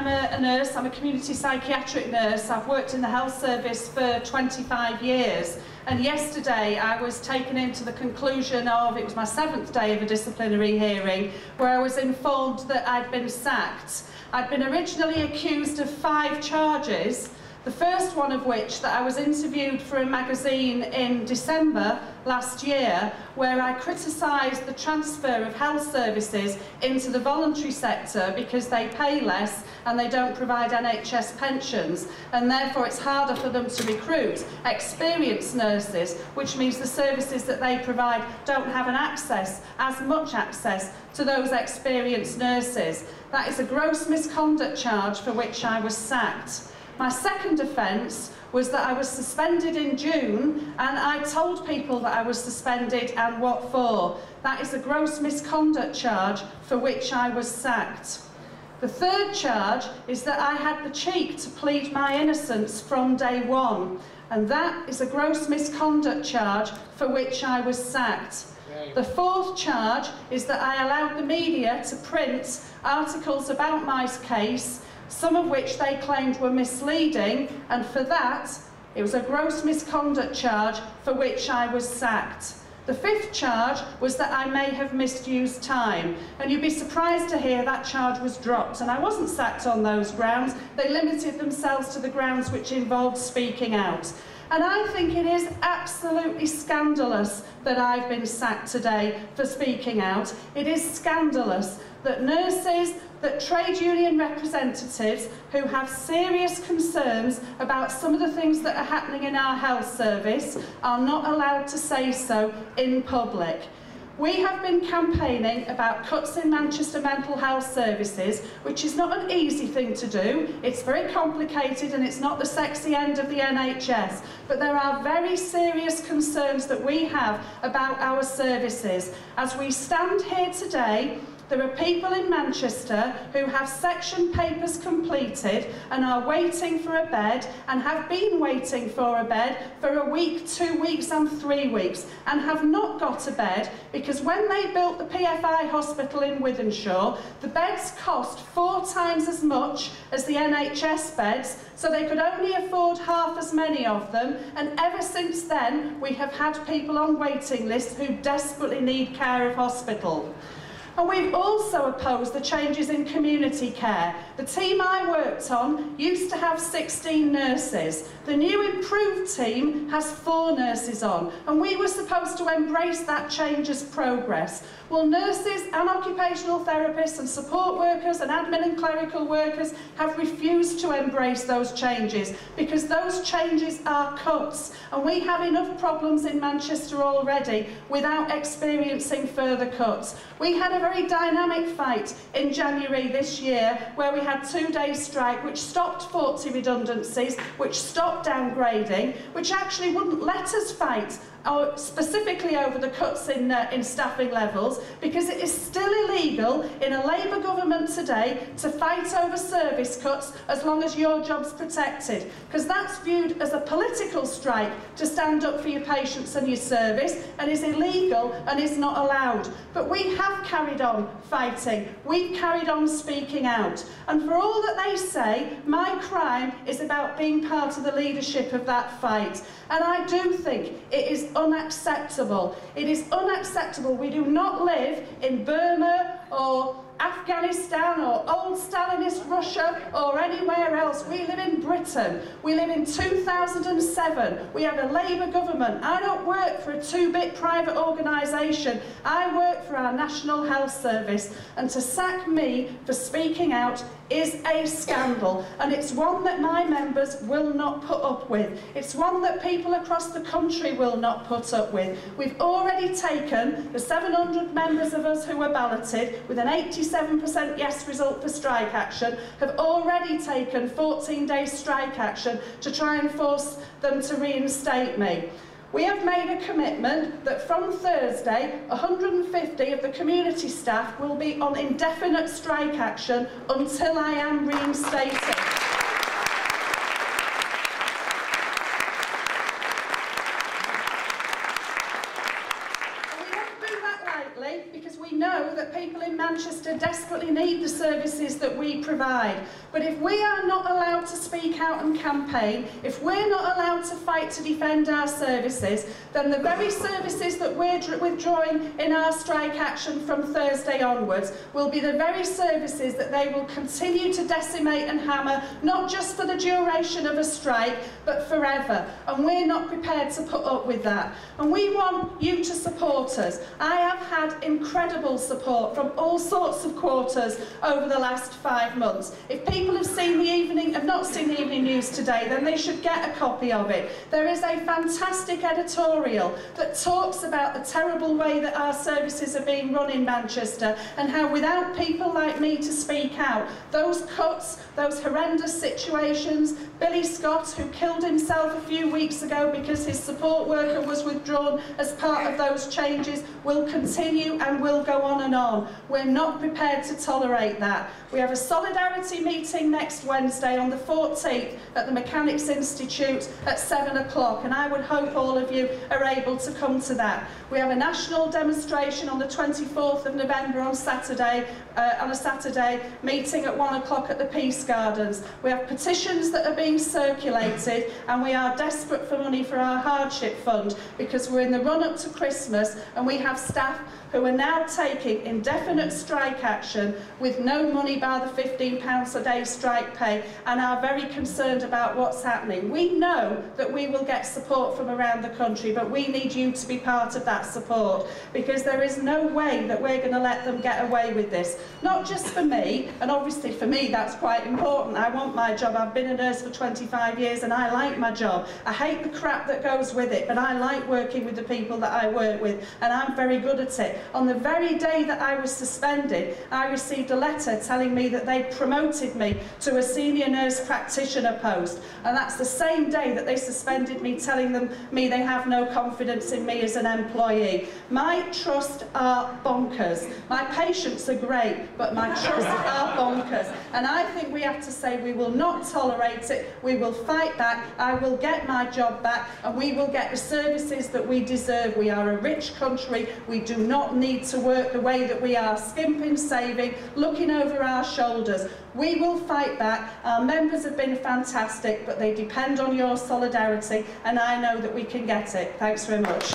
I'm a nurse, I'm a community psychiatric nurse. I've worked in the health service for 25 years. And yesterday I was taken into the conclusion of, it was my 7th day of a disciplinary hearing, where I was informed that I'd been sacked. I'd been originally accused of 5 charges, the first one of which that I was interviewed for a magazine in December last year, where I criticised the transfer of health services into the voluntary sector because they pay less and they don't provide NHS pensions, and therefore it's harder for them to recruit experienced nurses, which means the services that they provide don't have as much access to those experienced nurses. That is a gross misconduct charge for which I was sacked. My second offence was that I was suspended in June, and I told people that I was suspended and what for. That is a gross misconduct charge for which I was sacked. The third charge is that I had the cheek to plead my innocence from day one, and that is a gross misconduct charge for which I was sacked. The fourth charge is that I allowed the media to print articles about my case, some of which they claimed were misleading, and for that, it was a gross misconduct charge for which I was sacked. The fifth charge was that I may have misused time, and you'd be surprised to hear that charge was dropped, and I wasn't sacked on those grounds. They limited themselves to the grounds which involved speaking out. And I think it is absolutely scandalous that I've been sacked today for speaking out. It is scandalous that nurses, that trade union representatives who have serious concerns about some of the things that are happening in our health service are not allowed to say so in public. We have been campaigning about cuts in Manchester mental health services, which is not an easy thing to do. It's very complicated and it's not the sexy end of the NHS. But there are very serious concerns that we have about our services. As we stand here today, there are people in Manchester who have section papers completed and are waiting for a bed, and have been waiting for a bed for a week, 2 weeks and 3 weeks, and have not got a bed because when they built the PFI hospital in Wythenshawe, the beds cost 4 times as much as the NHS beds, so they could only afford half as many of them, and ever since then we have had people on waiting lists who desperately need care of hospital. And we've also opposed the changes in community care. The team I worked on used to have 16 nurses. The new improved team has 4 nurses on, and we were supposed to embrace that change as progress. Well, nurses and occupational therapists and support workers and admin and clerical workers have refused to embrace those changes because those changes are cuts, and we have enough problems in Manchester already without experiencing further cuts. We had a very dynamic fight in January this year where we had 2-day strike which stopped 40 redundancies, which stopped downgrading, which actually wouldn't let us fight specifically over the cuts in staffing levels, because it is still illegal in a Labour government today to fight over service cuts as long as your job's protected, because that's viewed as a political strike to stand up for your patients and your service, and is illegal and is not allowed. But we have carried on fighting, we've carried on speaking out, and for all that they say, my crime is about being part of the leadership of that fight. And I do think it is unacceptable. It is unacceptable. We do not live in Burma or Afghanistan or old Stalinist Russia or anywhere else. We live in Britain. We live in 2007. We have a Labour government. I don't work for a 2-bit private organisation. I work for our National Health Service, and to sack me for speaking out is a scandal, and it's one that my members will not put up with. It's one that people across the country will not put up with. We've already taken the 700 members of us who were balloted with an 87% yes result for strike action, have already taken 14-day strike action to try and force them to reinstate me. We have made a commitment that from Thursday, 150 of the community staff will be on indefinite strike action until I am reinstated. And we don't do that lightly, because because we know that people in Manchester desperately need the services that we provide. But if we are not allowed to speak out and campaign, if we're not allowed to fight to defend our services, then the very services that we're withdrawing in our strike action from Thursday onwards will be the very services that they will continue to decimate and hammer, not just for the duration of a strike, but forever. And we're not prepared to put up with that. And we want you to support us. I have had incredible support from all sorts of quarters over the last 5 months. If people have not seen the evening news today, then they should get a copy of it. There is a fantastic editorial that talks about the terrible way that our services are being run in Manchester, and how without people like me to speak out, those cuts, those horrendous situations, Billy Scott, who killed himself a few weeks ago because his support worker was withdrawn as part of those changes, will continue and will go on and on. We're not prepared to tolerate that. We have a solidarity meeting next Wednesday on the 14th at the Mechanics Institute at 7 o'clock, and I would hope all of you are able to come to that. We have a national demonstration on the 24th of November on a Saturday, meeting at 1 o'clock at the Peace Gardens. We have petitions that are being circulated, and we are desperate for money for our hardship fund, because we're in the run-up to Christmas and we have staff who are now taking indefinite strike action with no money bar the £15 a day strike pay, and are very concerned about what's happening. We know that we will get support from around the country, but we need you to be part of that support, because there is no way that we're going to let them get away with this. Not just for me, and obviously for me that's quite important. I want my job. I've been a nurse for 25 years and I like my job. I hate the crap that goes with it, but I like working with the people that I work with, and I'm very good at it. On the very day that I was suspended, I received a letter telling me that they promoted me to a senior nurse practitioner post, and that's the same day that they suspended me, telling me they have no confidence in me as an employee. My trusts are bonkers. My patients are great, but my trusts are bonkers. And I think we have to say we will not tolerate it, we will fight back, I will get my job back, and we will get the services that we deserve. We are a rich country, we do not need to work the way that we are, skimping, saving, looking over our shoulders. We will fight back. Our members have been fantastic, but they depend on your solidarity, and I know that we can get it. Thanks very much.